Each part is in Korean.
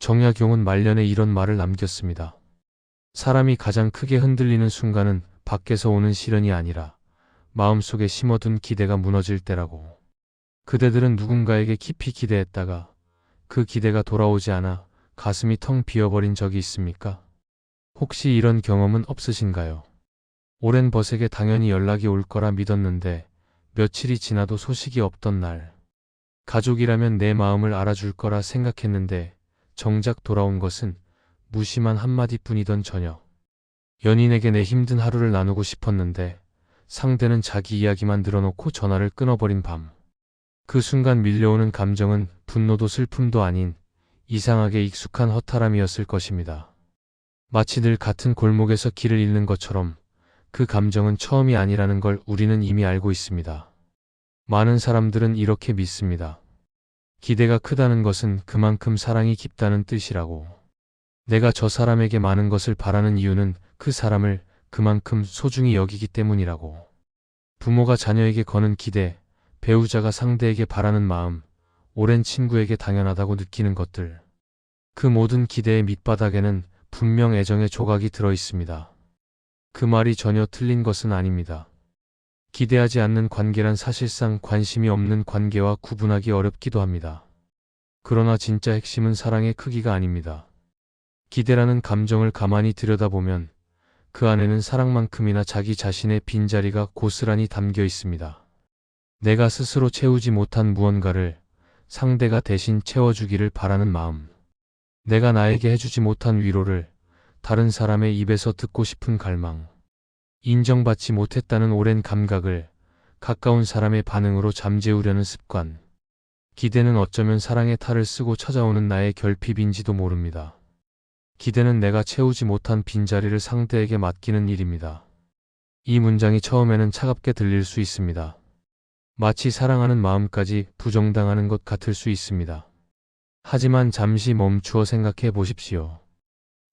정약용은 말년에 이런 말을 남겼습니다. 사람이 가장 크게 흔들리는 순간은 밖에서 오는 시련이 아니라 마음속에 심어둔 기대가 무너질 때라고. 그대들은 누군가에게 깊이 기대했다가 그 기대가 돌아오지 않아 가슴이 텅 비어버린 적이 있습니까? 혹시 이런 경험은 없으신가요? 오랜 버색에 당연히 연락이 올 거라 믿었는데 며칠이 지나도 소식이 없던 날. 가족이라면 내 마음을 알아줄 거라 생각했는데 정작 돌아온 것은 무심한 한마디뿐이던 저녁. 연인에게 내 힘든 하루를 나누고 싶었는데 상대는 자기 이야기만 늘어놓고 전화를 끊어버린 밤. 그 순간 밀려오는 감정은 분노도 슬픔도 아닌 이상하게 익숙한 허탈함이었을 것입니다. 마치 늘 같은 골목에서 길을 잃는 것처럼 그 감정은 처음이 아니라는 걸 우리는 이미 알고 있습니다. 많은 사람들은 이렇게 믿습니다. 기대가 크다는 것은 그만큼 사랑이 깊다는 뜻이라고. 내가 저 사람에게 많은 것을 바라는 이유는 그 사람을 그만큼 소중히 여기기 때문이라고. 부모가 자녀에게 거는 기대, 배우자가 상대에게 바라는 마음, 오랜 친구에게 당연하다고 느끼는 것들. 그 모든 기대의 밑바닥에는 분명 애정의 조각이 들어 있습니다. 그 말이 전혀 틀린 것은 아닙니다. 기대하지 않는 관계란 사실상 관심이 없는 관계와 구분하기 어렵기도 합니다. 그러나 진짜 핵심은 사랑의 크기가 아닙니다. 기대라는 감정을 가만히 들여다보면 그 안에는 사랑만큼이나 자기 자신의 빈자리가 고스란히 담겨 있습니다. 내가 스스로 채우지 못한 무언가를 상대가 대신 채워주기를 바라는 마음. 내가 나에게 해주지 못한 위로를 다른 사람의 입에서 듣고 싶은 갈망. 인정받지 못했다는 오랜 감각을 가까운 사람의 반응으로 잠재우려는 습관. 기대는 어쩌면 사랑의 탈을 쓰고 찾아오는 나의 결핍인지도 모릅니다. 기대는 내가 채우지 못한 빈자리를 상대에게 맡기는 일입니다. 이 문장이 처음에는 차갑게 들릴 수 있습니다. 마치 사랑하는 마음까지 부정당하는 것 같을 수 있습니다. 하지만 잠시 멈추어 생각해 보십시오.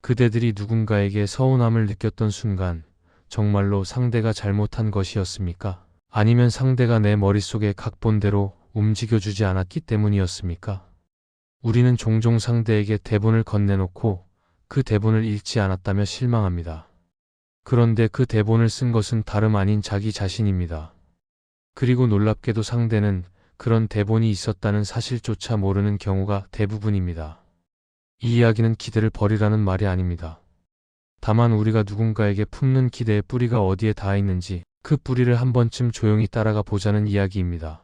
그대들이 누군가에게 서운함을 느꼈던 순간 정말로 상대가 잘못한 것이었습니까? 아니면 상대가 내 머릿속에 각본대로 움직여주지 않았기 때문이었습니까? 우리는 종종 상대에게 대본을 건네놓고 그 대본을 읽지 않았다며 실망합니다. 그런데 그 대본을 쓴 것은 다름 아닌 자기 자신입니다. 그리고 놀랍게도 상대는 그런 대본이 있었다는 사실조차 모르는 경우가 대부분입니다. 이 이야기는 기대를 버리라는 말이 아닙니다. 다만 우리가 누군가에게 품는 기대의 뿌리가 어디에 닿아 있는지 그 뿌리를 한 번쯤 조용히 따라가 보자는 이야기입니다.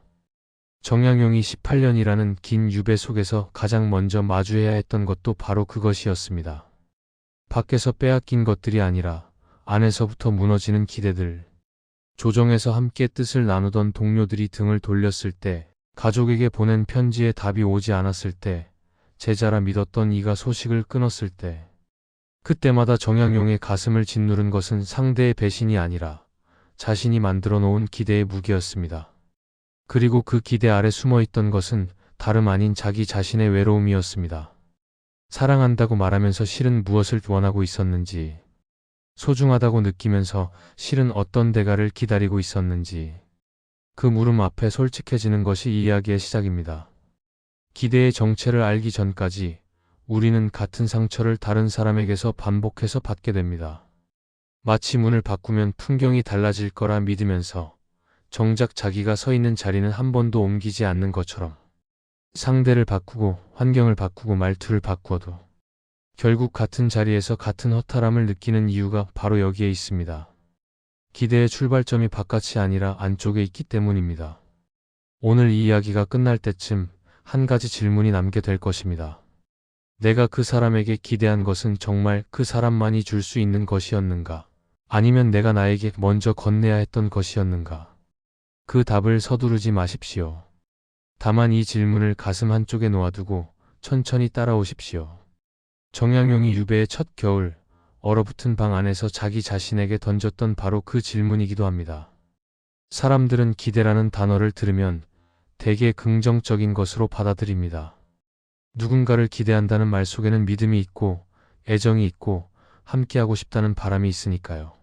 정약용이 18년이라는 긴 유배 속에서 가장 먼저 마주해야 했던 것도 바로 그것이었습니다. 밖에서 빼앗긴 것들이 아니라 안에서부터 무너지는 기대들. 조정에서 함께 뜻을 나누던 동료들이 등을 돌렸을 때, 가족에게 보낸 편지에 답이 오지 않았을 때, 제자라 믿었던 이가 소식을 끊었을 때, 그때마다 정약용의 가슴을 짓누른 것은 상대의 배신이 아니라 자신이 만들어 놓은 기대의 무게였습니다. 그리고 그 기대 아래 숨어있던 것은 다름 아닌 자기 자신의 외로움이었습니다. 사랑한다고 말하면서 실은 무엇을 원하고 있었는지, 소중하다고 느끼면서 실은 어떤 대가를 기다리고 있었는지, 그 물음 앞에 솔직해지는 것이 이 이야기의 시작입니다. 기대의 정체를 알기 전까지 우리는 같은 상처를 다른 사람에게서 반복해서 받게 됩니다. 마치 문을 바꾸면 풍경이 달라질 거라 믿으면서 정작 자기가 서 있는 자리는 한 번도 옮기지 않는 것처럼. 상대를 바꾸고 환경을 바꾸고 말투를 바꾸어도 결국 같은 자리에서 같은 허탈함을 느끼는 이유가 바로 여기에 있습니다. 기대의 출발점이 바깥이 아니라 안쪽에 있기 때문입니다. 오늘 이 이야기가 끝날 때쯤 한 가지 질문이 남게 될 것입니다. 내가 그 사람에게 기대한 것은 정말 그 사람만이 줄 수 있는 것이었는가? 아니면 내가 나에게 먼저 건네야 했던 것이었는가? 그 답을 서두르지 마십시오. 다만 이 질문을 가슴 한쪽에 놓아두고 천천히 따라오십시오. 정약용이 유배의 첫 겨울, 얼어붙은 방 안에서 자기 자신에게 던졌던 바로 그 질문이기도 합니다. 사람들은 기대라는 단어를 들으면 대개 긍정적인 것으로 받아들입니다. 누군가를 기대한다는 말 속에는 믿음이 있고 애정이 있고 함께하고 싶다는 바람이 있으니까요.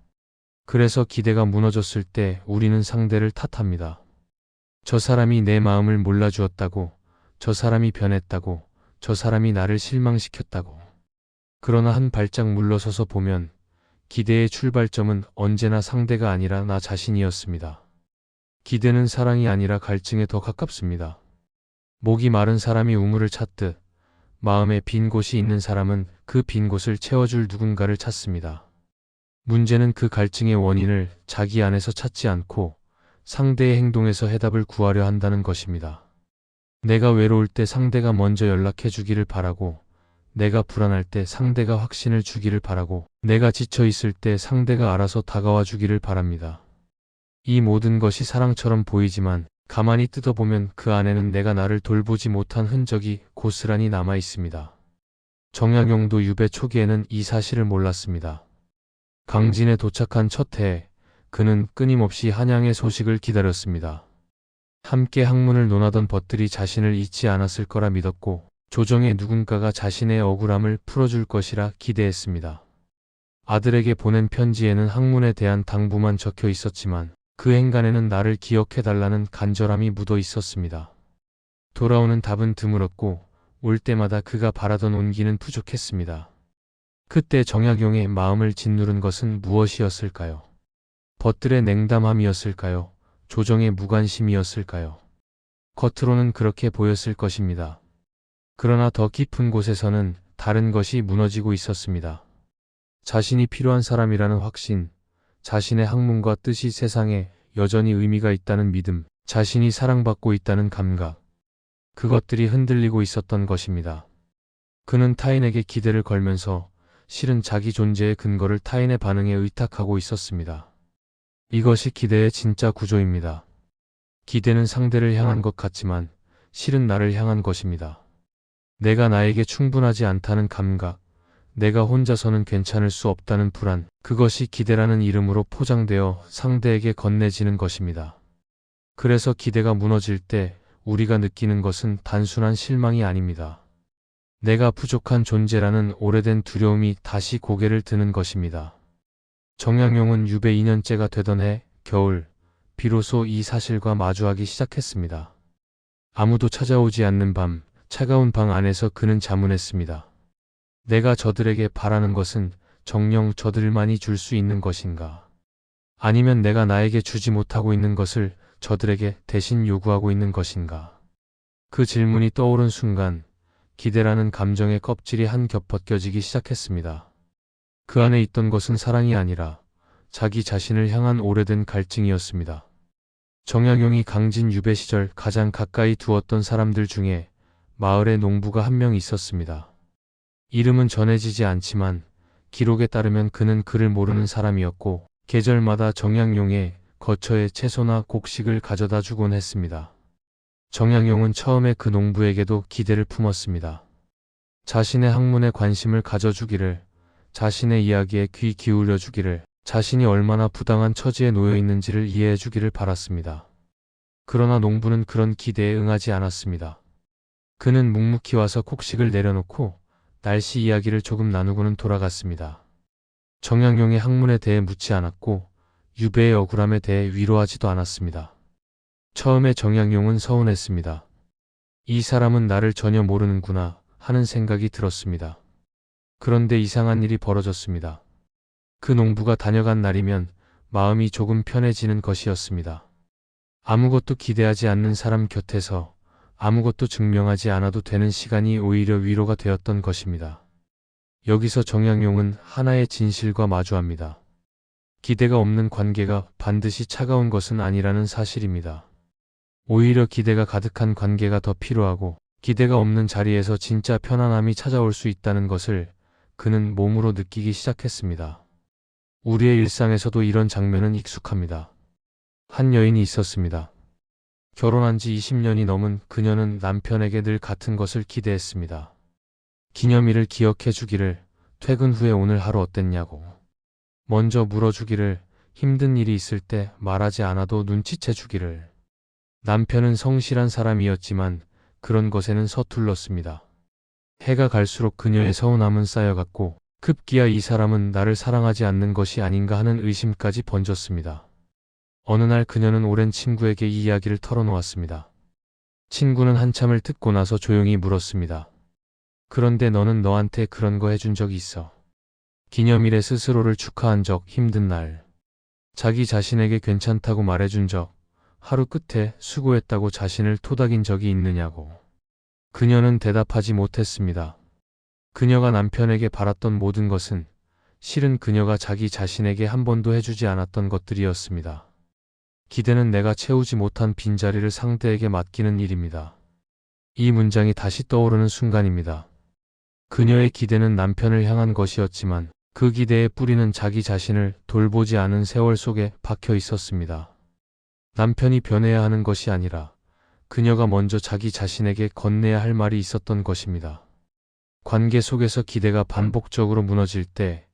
그래서 기대가 무너졌을 때 우리는 상대를 탓합니다. 저 사람이 내 마음을 몰라주었다고, 저 사람이 변했다고, 저 사람이 나를 실망시켰다고. 그러나 한 발짝 물러서서 보면 기대의 출발점은 언제나 상대가 아니라 나 자신이었습니다. 기대는 사랑이 아니라 갈증에 더 가깝습니다. 목이 마른 사람이 우물을 찾듯 마음에 빈 곳이 있는 사람은 그 빈 곳을 채워줄 누군가를 찾습니다. 문제는 그 갈증의 원인을 자기 안에서 찾지 않고 상대의 행동에서 해답을 구하려 한다는 것입니다. 내가 외로울 때 상대가 먼저 연락해 주기를 바라고, 내가 불안할 때 상대가 확신을 주기를 바라고, 내가 지쳐 있을 때 상대가 알아서 다가와 주기를 바랍니다. 이 모든 것이 사랑처럼 보이지만 가만히 뜯어보면 그 안에는 내가 나를 돌보지 못한 흔적이 고스란히 남아 있습니다. 정약용도 유배 초기에는 이 사실을 몰랐습니다. 강진에 도착한 첫 해, 그는 끊임없이 한양의 소식을 기다렸습니다. 함께 학문을 논하던 벗들이 자신을 잊지 않았을 거라 믿었고, 조정에 누군가가 자신의 억울함을 풀어줄 것이라 기대했습니다. 아들에게 보낸 편지에는 학문에 대한 당부만 적혀 있었지만 그 행간에는 나를 기억해달라는 간절함이 묻어 있었습니다. 돌아오는 답은 드물었고 올 때마다 그가 바라던 온기는 부족했습니다. 그때 정약용의 마음을 짓누른 것은 무엇이었을까요? 벗들의 냉담함이었을까요? 조정의 무관심이었을까요? 겉으로는 그렇게 보였을 것입니다. 그러나 더 깊은 곳에서는 다른 것이 무너지고 있었습니다. 자신이 필요한 사람이라는 확신, 자신의 학문과 뜻이 세상에 여전히 의미가 있다는 믿음, 자신이 사랑받고 있다는 감각, 그것들이 흔들리고 있었던 것입니다. 그는 타인에게 기대를 걸면서 실은 자기 존재의 근거를 타인의 반응에 의탁하고 있었습니다. 이것이 기대의 진짜 구조입니다. 기대는 상대를 향한 것 같지만 실은 나를 향한 것입니다. 내가 나에게 충분하지 않다는 감각, 내가 혼자서는 괜찮을 수 없다는 불안, 그것이 기대라는 이름으로 포장되어 상대에게 건네지는 것입니다. 그래서 기대가 무너질 때 우리가 느끼는 것은 단순한 실망이 아닙니다. 내가 부족한 존재라는 오래된 두려움이 다시 고개를 드는 것입니다. 정약용은 유배 2년째가 되던 해 겨울, 비로소 이 사실과 마주하기 시작했습니다. 아무도 찾아오지 않는 밤, 차가운 방 안에서 그는 자문했습니다. 내가 저들에게 바라는 것은 정녕 저들만이 줄 수 있는 것인가? 아니면 내가 나에게 주지 못하고 있는 것을 저들에게 대신 요구하고 있는 것인가? 그 질문이 떠오른 순간 기대라는 감정의 껍질이 한 겹 벗겨지기 시작했습니다. 그 안에 있던 것은 사랑이 아니라 자기 자신을 향한 오래된 갈증이었습니다. 정약용이 강진 유배 시절 가장 가까이 두었던 사람들 중에 마을의 농부가 한 명 있었습니다. 이름은 전해지지 않지만 기록에 따르면 그는 그를 모르는 사람이었고 계절마다 정약용의 거처에 채소나 곡식을 가져다 주곤 했습니다. 정약용은 처음에 그 농부에게도 기대를 품었습니다. 자신의 학문에 관심을 가져주기를, 자신의 이야기에 귀 기울여주기를, 자신이 얼마나 부당한 처지에 놓여 있는지를 이해해주기를 바랐습니다. 그러나 농부는 그런 기대에 응하지 않았습니다. 그는 묵묵히 와서 곡식을 내려놓고 날씨 이야기를 조금 나누고는 돌아갔습니다. 정약용의 학문에 대해 묻지 않았고 유배의 억울함에 대해 위로하지도 않았습니다. 처음에 정약용은 서운했습니다. 이 사람은 나를 전혀 모르는구나 하는 생각이 들었습니다. 그런데 이상한 일이 벌어졌습니다. 그 농부가 다녀간 날이면 마음이 조금 편해지는 것이었습니다. 아무것도 기대하지 않는 사람 곁에서 아무것도 증명하지 않아도 되는 시간이 오히려 위로가 되었던 것입니다. 여기서 정약용은 하나의 진실과 마주합니다. 기대가 없는 관계가 반드시 차가운 것은 아니라는 사실입니다. 오히려 기대가 가득한 관계가 더 필요하고 기대가 없는 자리에서 진짜 편안함이 찾아올 수 있다는 것을 그는 몸으로 느끼기 시작했습니다. 우리의 일상에서도 이런 장면은 익숙합니다. 한 여인이 있었습니다. 결혼한 지 20년이 넘은 그녀는 남편에게 늘 같은 것을 기대했습니다. 기념일을 기억해 주기를, 퇴근 후에 오늘 하루 어땠냐고. 먼저 물어주기를, 힘든 일이 있을 때 말하지 않아도 눈치채 주기를. 남편은 성실한 사람이었지만 그런 것에는 서툴렀습니다. 해가 갈수록 그녀의 서운함은 쌓여갔고 급기야 이 사람은 나를 사랑하지 않는 것이 아닌가 하는 의심까지 번졌습니다. 어느 날 그녀는 오랜 친구에게 이 이야기를 털어놓았습니다. 친구는 한참을 듣고 나서 조용히 물었습니다. 그런데 너는 너한테 그런 거 해준 적이 있어. 기념일에 스스로를 축하한 적, 힘든 날. 자기 자신에게 괜찮다고 말해준 적, 하루 끝에 수고했다고 자신을 토닥인 적이 있느냐고. 그녀는 대답하지 못했습니다. 그녀가 남편에게 바랐던 모든 것은 실은 그녀가 자기 자신에게 한 번도 해주지 않았던 것들이었습니다. 기대는 내가 채우지 못한 빈자리를 상대에게 맡기는 일입니다. 이 문장이 다시 떠오르는 순간입니다. 그녀의 기대는 남편을 향한 것이었지만 그 기대의 뿌리는 자기 자신을 돌보지 않은 세월 속에 박혀 있었습니다. 남편이 변해야 하는 것이 아니라 그녀가 먼저 자기 자신에게 건네야 할 말이 있었던 것입니다. 관계 속에서 기대가 반복적으로 무너질 때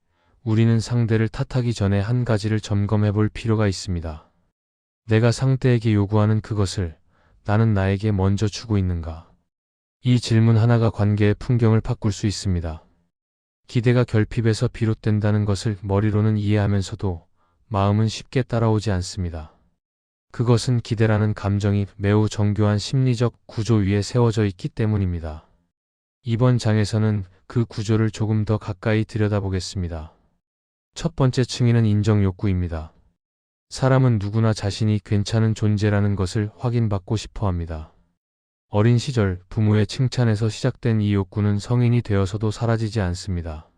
우리는 상대를 탓하기 전에 한 가지를 점검해 볼 필요가 있습니다. 내가 상대에게 요구하는 그것을 나는 나에게 먼저 주고 있는가? 이 질문 하나가 관계의 풍경을 바꿀 수 있습니다. 기대가 결핍에서 비롯된다는 것을 머리로는 이해하면서도 마음은 쉽게 따라오지 않습니다. 그것은 기대라는 감정이 매우 정교한 심리적 구조 위에 세워져 있기 때문입니다. 이번 장에서는 그 구조를 조금 더 가까이 들여다보겠습니다. 첫 번째 층위는 인정 욕구입니다. 사람은 누구나 자신이 괜찮은 존재라는 것을 확인받고 싶어 합니다. 어린 시절 부모의 칭찬에서 시작된 이 욕구는 성인이 되어서도 사라지지 않습니다.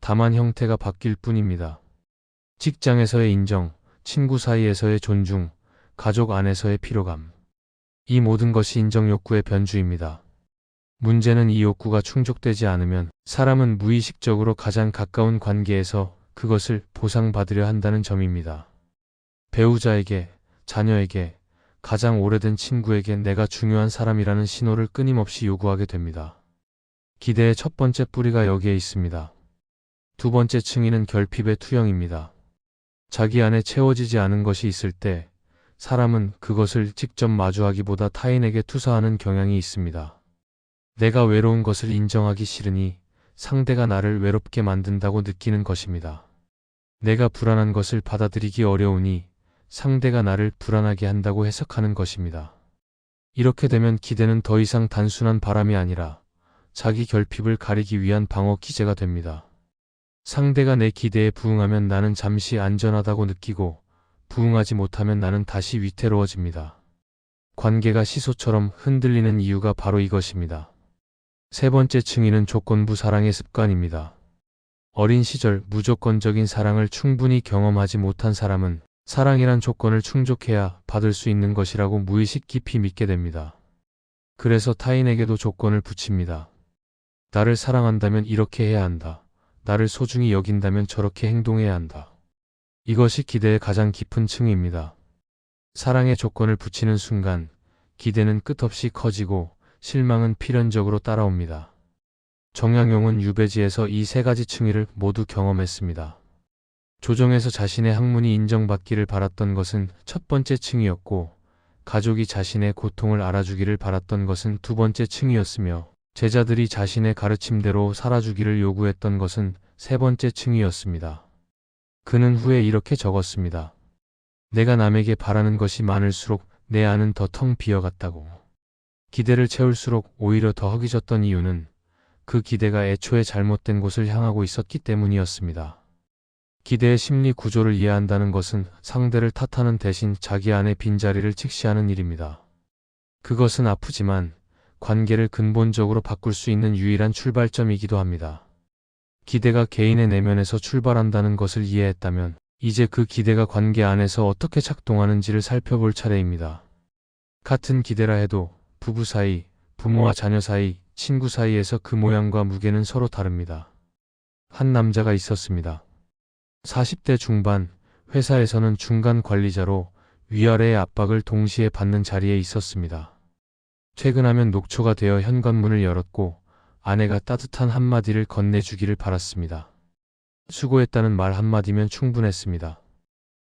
다만 형태가 바뀔 뿐입니다. 직장에서의 인정, 친구 사이에서의 존중, 가족 안에서의 피로감. 이 모든 것이 인정 욕구의 변주입니다. 문제는 이 욕구가 충족되지 않으면 사람은 무의식적으로 가장 가까운 관계에서 그것을 보상받으려 한다는 점입니다. 배우자에게, 자녀에게, 가장 오래된 친구에게 내가 중요한 사람이라는 신호를 끊임없이 요구하게 됩니다. 기대의 첫 번째 뿌리가 여기에 있습니다. 두 번째 층위는 결핍의 투영입니다. 자기 안에 채워지지 않은 것이 있을 때 사람은 그것을 직접 마주하기보다 타인에게 투사하는 경향이 있습니다. 내가 외로운 것을 인정하기 싫으니 상대가 나를 외롭게 만든다고 느끼는 것입니다. 내가 불안한 것을 받아들이기 어려우니 상대가 나를 불안하게 한다고 해석하는 것입니다. 이렇게 되면 기대는 더 이상 단순한 바람이 아니라 자기 결핍을 가리기 위한 방어 기제가 됩니다. 상대가 내 기대에 부응하면 나는 잠시 안전하다고 느끼고 부응하지 못하면 나는 다시 위태로워집니다. 관계가 시소처럼 흔들리는 이유가 바로 이것입니다. 세 번째 층위는 조건부 사랑의 습관입니다. 어린 시절 무조건적인 사랑을 충분히 경험하지 못한 사람은 사랑이란 조건을 충족해야 받을 수 있는 것이라고 무의식 깊이 믿게 됩니다. 그래서 타인에게도 조건을 붙입니다. 나를 사랑한다면 이렇게 해야 한다. 나를 소중히 여긴다면 저렇게 행동해야 한다. 이것이 기대의 가장 깊은 층위입니다. 사랑의 조건을 붙이는 순간 기대는 끝없이 커지고 실망은 필연적으로 따라옵니다. 정약용은 유배지에서 이 세 가지 층위를 모두 경험했습니다. 조정에서 자신의 학문이 인정받기를 바랐던 것은 첫 번째 층위였고 가족이 자신의 고통을 알아주기를 바랐던 것은 두 번째 층위였으며 제자들이 자신의 가르침대로 살아주기를 요구했던 것은 세 번째 층위였습니다. 그는 후에 이렇게 적었습니다. 내가 남에게 바라는 것이 많을수록 내 안은 더 텅 비어갔다고. 기대를 채울수록 오히려 더 허기졌던 이유는 그 기대가 애초에 잘못된 곳을 향하고 있었기 때문이었습니다. 기대의 심리 구조를 이해한다는 것은 상대를 탓하는 대신 자기 안의 빈자리를 직시하는 일입니다. 그것은 아프지만 관계를 근본적으로 바꿀 수 있는 유일한 출발점이기도 합니다. 기대가 개인의 내면에서 출발한다는 것을 이해했다면 이제 그 기대가 관계 안에서 어떻게 작동하는지를 살펴볼 차례입니다. 같은 기대라 해도 부부 사이, 부모와 자녀 사이, 친구 사이에서 그 모양과 무게는 서로 다릅니다. 한 남자가 있었습니다. 40대 중반, 회사에서는 중간 관리자로 위아래의 압박을 동시에 받는 자리에 있었습니다. 퇴근하면 녹초가 되어 현관문을 열었고 아내가 따뜻한 한마디를 건네주기를 바랐습니다. 수고했다는 말 한마디면 충분했습니다.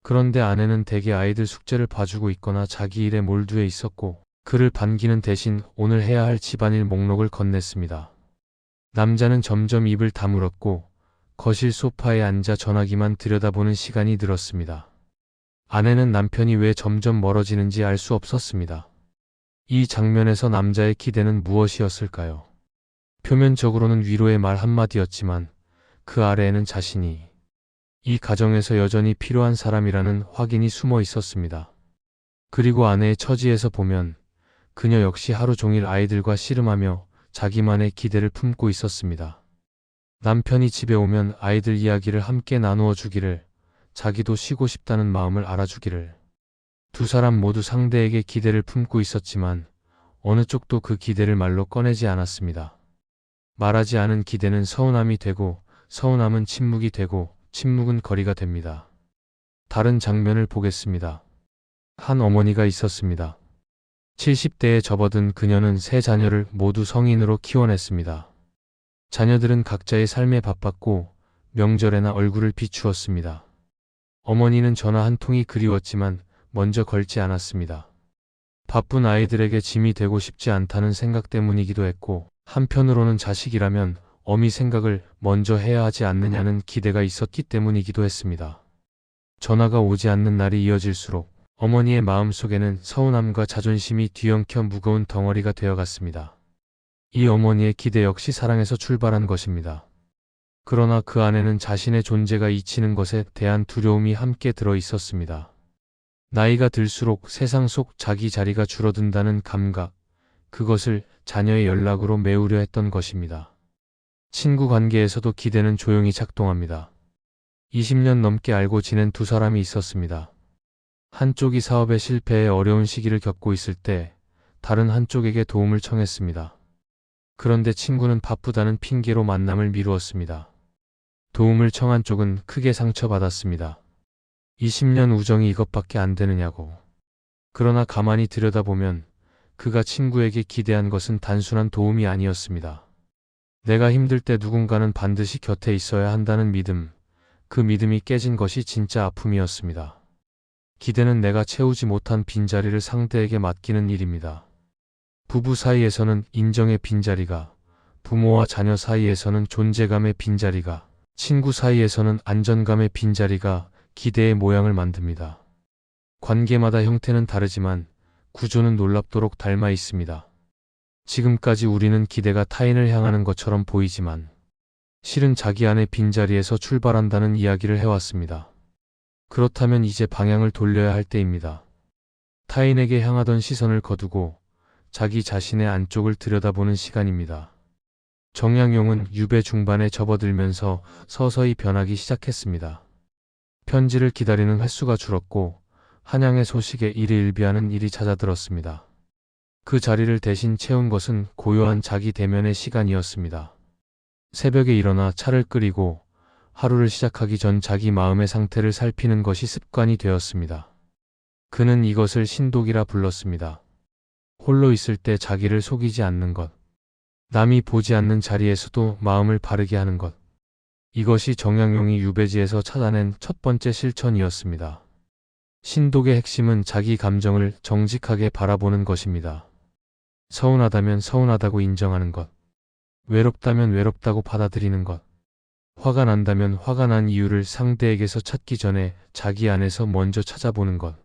그런데 아내는 대개 아이들 숙제를 봐주고 있거나 자기 일에 몰두해 있었고 그를 반기는 대신 오늘 해야 할 집안일 목록을 건넸습니다. 남자는 점점 입을 다물었고 거실 소파에 앉아 전화기만 들여다보는 시간이 늘었습니다. 아내는 남편이 왜 점점 멀어지는지 알 수 없었습니다. 이 장면에서 남자의 기대는 무엇이었을까요? 표면적으로는 위로의 말 한마디였지만 그 아래에는 자신이 이 가정에서 여전히 필요한 사람이라는 확인이 숨어 있었습니다. 그리고 아내의 처지에서 보면 그녀 역시 하루 종일 아이들과 씨름하며 자기만의 기대를 품고 있었습니다. 남편이 집에 오면 아이들 이야기를 함께 나누어 주기를, 자기도 쉬고 싶다는 마음을 알아주기를. 두 사람 모두 상대에게 기대를 품고 있었지만 어느 쪽도 그 기대를 말로 꺼내지 않았습니다. 말하지 않은 기대는 서운함이 되고, 서운함은 침묵이 되고, 침묵은 거리가 됩니다. 다른 장면을 보겠습니다. 한 어머니가 있었습니다. 70대에 접어든 그녀는 세 자녀를 모두 성인으로 키워냈습니다. 자녀들은 각자의 삶에 바빴고 명절에나 얼굴을 비추었습니다. 어머니는 전화 한 통이 그리웠지만 먼저 걸지 않았습니다. 바쁜 아이들에게 짐이 되고 싶지 않다는 생각 때문이기도 했고, 한편으로는 자식이라면 어미 생각을 먼저 해야 하지 않느냐는 기대가 있었기 때문이기도 했습니다. 전화가 오지 않는 날이 이어질수록 어머니의 마음속에는 서운함과 자존심이 뒤엉켜 무거운 덩어리가 되어갔습니다. 이 어머니의 기대 역시 사랑에서 출발한 것입니다. 그러나 그 안에는 자신의 존재가 잊히는 것에 대한 두려움이 함께 들어 있었습니다. 나이가 들수록 세상 속 자기 자리가 줄어든다는 감각, 그것을 자녀의 연락으로 메우려 했던 것입니다. 친구 관계에서도 기대는 조용히 작동합니다. 20년 넘게 알고 지낸 두 사람이 있었습니다. 한쪽이 사업의 실패에 어려운 시기를 겪고 있을 때 다른 한쪽에게 도움을 청했습니다. 그런데 친구는 바쁘다는 핑계로 만남을 미루었습니다. 도움을 청한 쪽은 크게 상처받았습니다. 20년 우정이 이것밖에 안 되느냐고. 그러나 가만히 들여다보면 그가 친구에게 기대한 것은 단순한 도움이 아니었습니다. 내가 힘들 때 누군가는 반드시 곁에 있어야 한다는 믿음, 그 믿음이 깨진 것이 진짜 아픔이었습니다. 기대는 내가 채우지 못한 빈자리를 상대에게 맡기는 일입니다. 부부 사이에서는 인정의 빈자리가, 부모와 자녀 사이에서는 존재감의 빈자리가, 친구 사이에서는 안전감의 빈자리가 기대의 모양을 만듭니다. 관계마다 형태는 다르지만 구조는 놀랍도록 닮아 있습니다. 지금까지 우리는 기대가 타인을 향하는 것처럼 보이지만 실은 자기 안의 빈자리에서 출발한다는 이야기를 해왔습니다. 그렇다면 이제 방향을 돌려야 할 때입니다. 타인에게 향하던 시선을 거두고 자기 자신의 안쪽을 들여다보는 시간입니다. 정약용은 유배 중반에 접어들면서 서서히 변하기 시작했습니다. 편지를 기다리는 횟수가 줄었고 한양의 소식에 일희일비하는 일이 잦아들었습니다. 그 자리를 대신 채운 것은 고요한 자기 대면의 시간이었습니다. 새벽에 일어나 차를 끓이고 하루를 시작하기 전 자기 마음의 상태를 살피는 것이 습관이 되었습니다. 그는 이것을 신독이라 불렀습니다. 홀로 있을 때 자기를 속이지 않는 것, 남이 보지 않는 자리에서도 마음을 바르게 하는 것, 이것이 정약용이 유배지에서 찾아낸 첫 번째 실천이었습니다. 신독의 핵심은 자기 감정을 정직하게 바라보는 것입니다. 서운하다면 서운하다고 인정하는 것, 외롭다면 외롭다고 받아들이는 것, 화가 난다면 화가 난 이유를 상대에게서 찾기 전에 자기 안에서 먼저 찾아보는 것.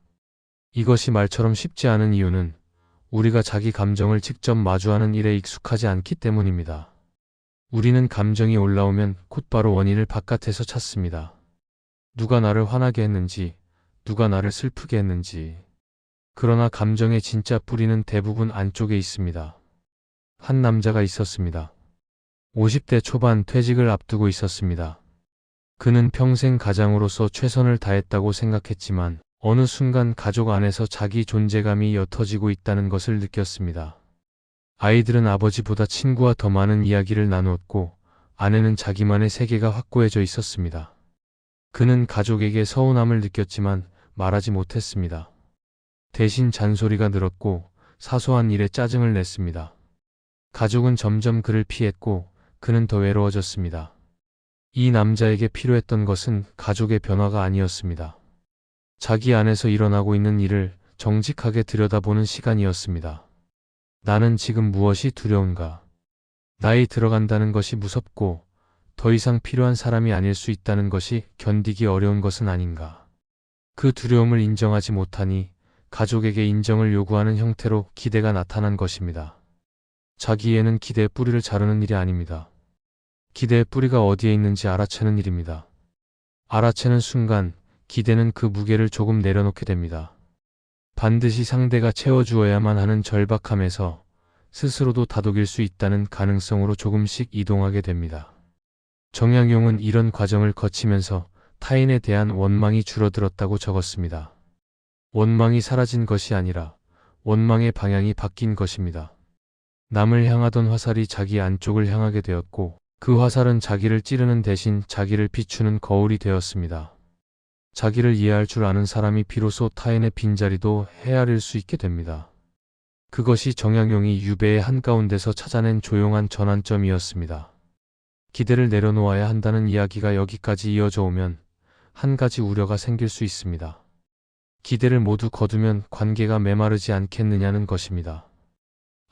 이것이 말처럼 쉽지 않은 이유는 우리가 자기 감정을 직접 마주하는 일에 익숙하지 않기 때문입니다. 우리는 감정이 올라오면 곧바로 원인을 바깥에서 찾습니다. 누가 나를 화나게 했는지, 누가 나를 슬프게 했는지. 그러나 감정의 진짜 뿌리는 대부분 안쪽에 있습니다. 한 남자가 있었습니다. 50대 초반 퇴직을 앞두고 있었습니다. 그는 평생 가장으로서 최선을 다했다고 생각했지만 어느 순간 가족 안에서 자기 존재감이 옅어지고 있다는 것을 느꼈습니다. 아이들은 아버지보다 친구와 더 많은 이야기를 나누었고 아내는 자기만의 세계가 확고해져 있었습니다. 그는 가족에게 서운함을 느꼈지만 말하지 못했습니다. 대신 잔소리가 늘었고 사소한 일에 짜증을 냈습니다. 가족은 점점 그를 피했고 그는 더 외로워졌습니다. 이 남자에게 필요했던 것은 가족의 변화가 아니었습니다. 자기 안에서 일어나고 있는 일을 정직하게 들여다보는 시간이었습니다. 나는 지금 무엇이 두려운가? 나이 들어간다는 것이 무섭고 더 이상 필요한 사람이 아닐 수 있다는 것이 견디기 어려운 것은 아닌가? 그 두려움을 인정하지 못하니 가족에게 인정을 요구하는 형태로 기대가 나타난 것입니다. 자기에는 기대의 뿌리를 자르는 일이 아닙니다. 기대의 뿌리가 어디에 있는지 알아채는 일입니다. 알아채는 순간 기대는 그 무게를 조금 내려놓게 됩니다. 반드시 상대가 채워주어야만 하는 절박함에서 스스로도 다독일 수 있다는 가능성으로 조금씩 이동하게 됩니다. 정약용은 이런 과정을 거치면서 타인에 대한 원망이 줄어들었다고 적었습니다. 원망이 사라진 것이 아니라 원망의 방향이 바뀐 것입니다. 남을 향하던 화살이 자기 안쪽을 향하게 되었고 그 화살은 자기를 찌르는 대신 자기를 비추는 거울이 되었습니다. 자기를 이해할 줄 아는 사람이 비로소 타인의 빈자리도 헤아릴 수 있게 됩니다. 그것이 정약용이 유배의 한가운데서 찾아낸 조용한 전환점이었습니다. 기대를 내려놓아야 한다는 이야기가 여기까지 이어져 오면 한 가지 우려가 생길 수 있습니다. 기대를 모두 거두면 관계가 메마르지 않겠느냐는 것입니다.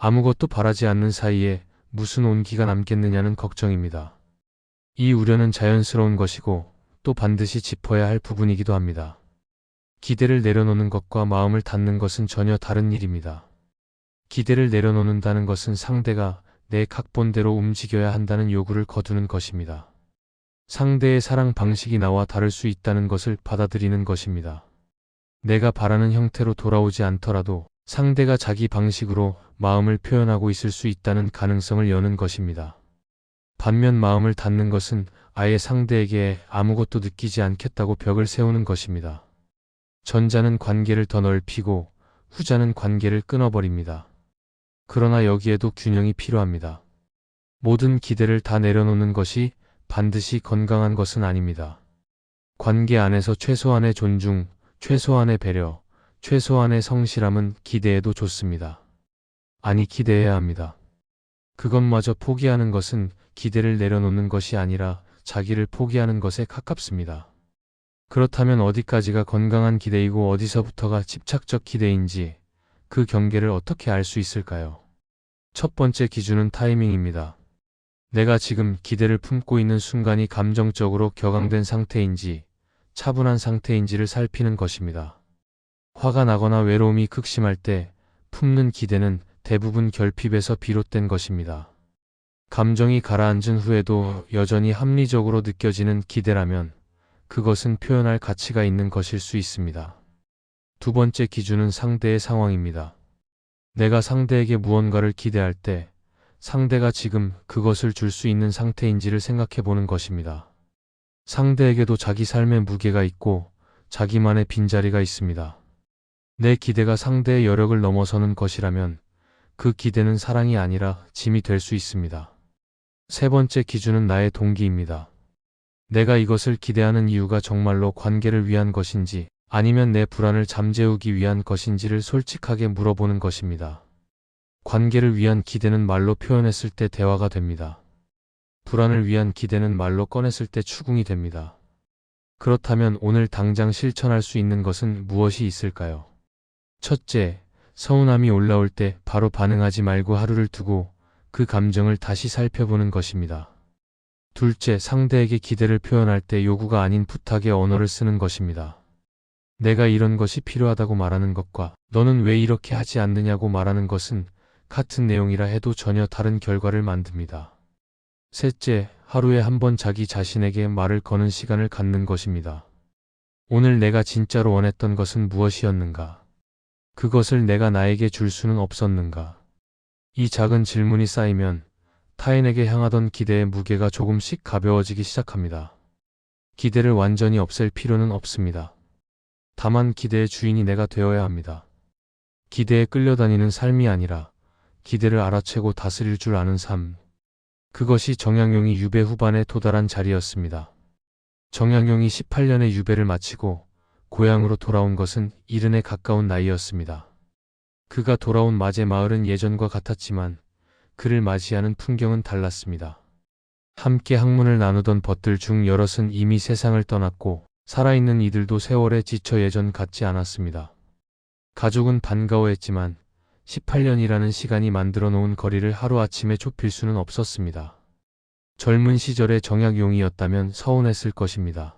아무것도 바라지 않는 사이에 무슨 온기가 남겠느냐는 걱정입니다. 이 우려는 자연스러운 것이고 또 반드시 짚어야 할 부분이기도 합니다. 기대를 내려놓는 것과 마음을 닫는 것은 전혀 다른 일입니다. 기대를 내려놓는다는 것은 상대가 내 각본대로 움직여야 한다는 요구를 거두는 것입니다. 상대의 사랑 방식이 나와 다를 수 있다는 것을 받아들이는 것입니다. 내가 바라는 형태로 돌아오지 않더라도 상대가 자기 방식으로 마음을 표현하고 있을 수 있다는 가능성을 여는 것입니다. 반면 마음을 닫는 것은 아예 상대에게 아무것도 느끼지 않겠다고 벽을 세우는 것입니다. 전자는 관계를 더 넓히고 후자는 관계를 끊어버립니다. 그러나 여기에도 균형이 필요합니다. 모든 기대를 다 내려놓는 것이 반드시 건강한 것은 아닙니다. 관계 안에서 최소한의 존중, 최소한의 배려, 최소한의 성실함은 기대해도 좋습니다. 아니, 기대해야 합니다. 그것마저 포기하는 것은 기대를 내려놓는 것이 아니라 자기를 포기하는 것에 가깝습니다. 그렇다면 어디까지가 건강한 기대이고 어디서부터가 집착적 기대인지 그 경계를 어떻게 알 수 있을까요? 첫 번째 기준은 타이밍입니다. 내가 지금 기대를 품고 있는 순간이 감정적으로 격앙된 상태인지 차분한 상태인지를 살피는 것입니다. 화가 나거나 외로움이 극심할 때 품는 기대는 대부분 결핍에서 비롯된 것입니다. 감정이 가라앉은 후에도 여전히 합리적으로 느껴지는 기대라면 그것은 표현할 가치가 있는 것일 수 있습니다. 두 번째 기준은 상대의 상황입니다. 내가 상대에게 무언가를 기대할 때 상대가 지금 그것을 줄 수 있는 상태인지를 생각해 보는 것입니다. 상대에게도 자기 삶의 무게가 있고 자기만의 빈자리가 있습니다. 내 기대가 상대의 여력을 넘어서는 것이라면 그 기대는 사랑이 아니라 짐이 될 수 있습니다. 세 번째 기준은 나의 동기입니다. 내가 이것을 기대하는 이유가 정말로 관계를 위한 것인지 아니면 내 불안을 잠재우기 위한 것인지를 솔직하게 물어보는 것입니다. 관계를 위한 기대는 말로 표현했을 때 대화가 됩니다. 불안을 위한 기대는 말로 꺼냈을 때 추궁이 됩니다. 그렇다면 오늘 당장 실천할 수 있는 것은 무엇이 있을까요? 첫째, 서운함이 올라올 때 바로 반응하지 말고 하루를 두고 그 감정을 다시 살펴보는 것입니다. 둘째, 상대에게 기대를 표현할 때 요구가 아닌 부탁의 언어를 쓰는 것입니다. 내가 이런 것이 필요하다고 말하는 것과 너는 왜 이렇게 하지 않느냐고 말하는 것은 같은 내용이라 해도 전혀 다른 결과를 만듭니다. 셋째, 하루에 한 번 자기 자신에게 말을 거는 시간을 갖는 것입니다. 오늘 내가 진짜로 원했던 것은 무엇이었는가? 그것을 내가 나에게 줄 수는 없었는가? 이 작은 질문이 쌓이면 타인에게 향하던 기대의 무게가 조금씩 가벼워지기 시작합니다. 기대를 완전히 없앨 필요는 없습니다. 다만 기대의 주인이 내가 되어야 합니다. 기대에 끌려다니는 삶이 아니라 기대를 알아채고 다스릴 줄 아는 삶. 그것이 정약용이 유배 후반에 도달한 자리였습니다. 정약용이 18년의 유배를 마치고 고향으로 돌아온 것은 70에 가까운 나이였습니다. 그가 돌아온 맞의 마을은 예전과 같았지만 그를 맞이하는 풍경은 달랐습니다. 함께 학문을 나누던 벗들 중 여럿은 이미 세상을 떠났고 살아있는 이들도 세월에 지쳐 예전 같지 않았습니다. 가족은 반가워했지만 18년이라는 시간이 만들어 놓은 거리를 하루아침에 좁힐 수는 없었습니다. 젊은 시절의 정약용이었다면 서운했을 것입니다.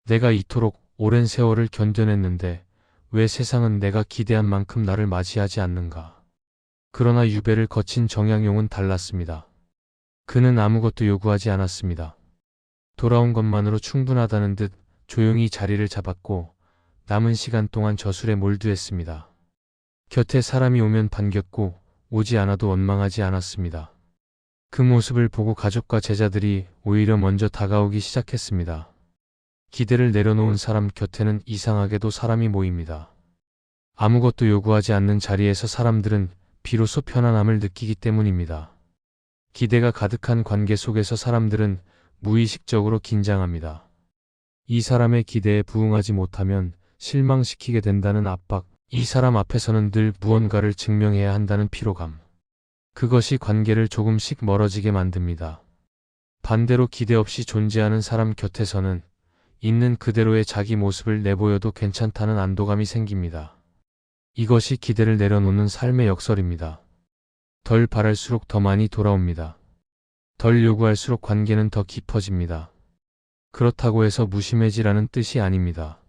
내가 이토록 오랜 세월을 견뎌냈는데 왜 세상은 내가 기대한 만큼 나를 맞이하지 않는가? 그러나 유배를 거친 정약용은 달랐습니다. 그는 아무것도 요구하지 않았습니다. 돌아온 것만으로 충분하다는 듯 조용히 자리를 잡았고 남은 시간 동안 저술에 몰두했습니다. 곁에 사람이 오면 반겼고 오지 않아도 원망하지 않았습니다. 그 모습을 보고 가족과 제자들이 오히려 먼저 다가오기 시작했습니다. 기대를 내려놓은 사람 곁에는 이상하게도 사람이 모입니다. 아무것도 요구하지 않는 자리에서 사람들은 비로소 편안함을 느끼기 때문입니다. 기대가 가득한 관계 속에서 사람들은 무의식적으로 긴장합니다. 이 사람의 기대에 부응하지 못하면 실망시키게 된다는 압박, 이 사람 앞에서는 늘 무언가를 증명해야 한다는 피로감. 그것이 관계를 조금씩 멀어지게 만듭니다. 반대로 기대 없이 존재하는 사람 곁에서는 있는 그대로의 자기 모습을 내보여도 괜찮다는 안도감이 생깁니다. 이것이 기대를 내려놓는 삶의 역설입니다. 덜 바랄수록 더 많이 돌아옵니다. 덜 요구할수록 관계는 더 깊어집니다. 그렇다고 해서 무심해지라는 뜻이 아닙니다.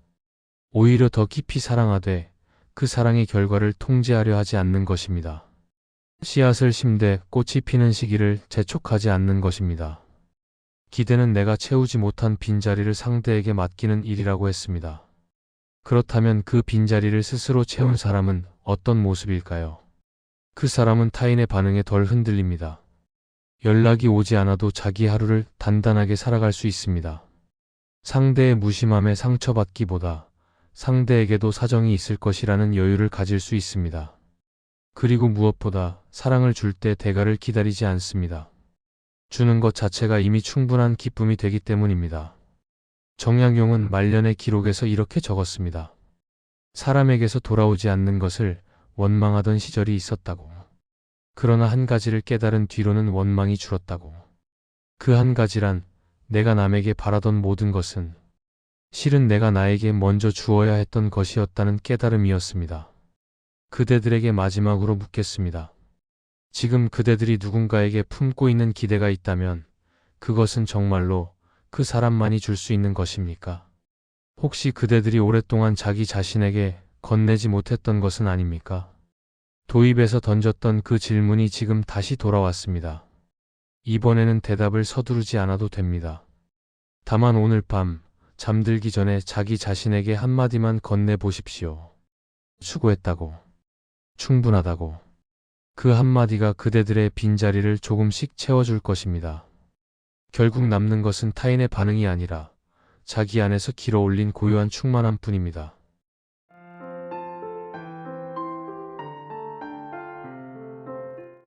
오히려 더 깊이 사랑하되 그 사랑의 결과를 통제하려 하지 않는 것입니다. 씨앗을 심되 꽃이 피는 시기를 재촉하지 않는 것입니다. 기대는 내가 채우지 못한 빈자리를 상대에게 맡기는 일이라고 했습니다. 그렇다면 그 빈자리를 스스로 채운 사람은 어떤 모습일까요? 그 사람은 타인의 반응에 덜 흔들립니다. 연락이 오지 않아도 자기 하루를 단단하게 살아갈 수 있습니다. 상대의 무심함에 상처받기보다 상대에게도 사정이 있을 것이라는 여유를 가질 수 있습니다. 그리고 무엇보다 사랑을 줄 때 대가를 기다리지 않습니다. 주는 것 자체가 이미 충분한 기쁨이 되기 때문입니다. 정약용은 말년의 기록에서 이렇게 적었습니다. 사람에게서 돌아오지 않는 것을 원망하던 시절이 있었다고. 그러나 한 가지를 깨달은 뒤로는 원망이 줄었다고. 그 한 가지란 내가 남에게 바라던 모든 것은 실은 내가 나에게 먼저 주어야 했던 것이었다는 깨달음이었습니다. 그대들에게 마지막으로 묻겠습니다. 지금 그대들이 누군가에게 품고 있는 기대가 있다면 그것은 정말로 그 사람만이 줄 수 있는 것입니까? 혹시 그대들이 오랫동안 자기 자신에게 건네지 못했던 것은 아닙니까? 도입에서 던졌던 그 질문이 지금 다시 돌아왔습니다. 이번에는 대답을 서두르지 않아도 됩니다. 다만 오늘 밤 잠들기 전에 자기 자신에게 한마디만 건네보십시오. 수고했다고. 충분하다고. 그 한마디가 그대들의 빈자리를 조금씩 채워줄 것입니다. 결국 남는 것은 타인의 반응이 아니라 자기 안에서 길어올린 고요한 충만함 뿐입니다.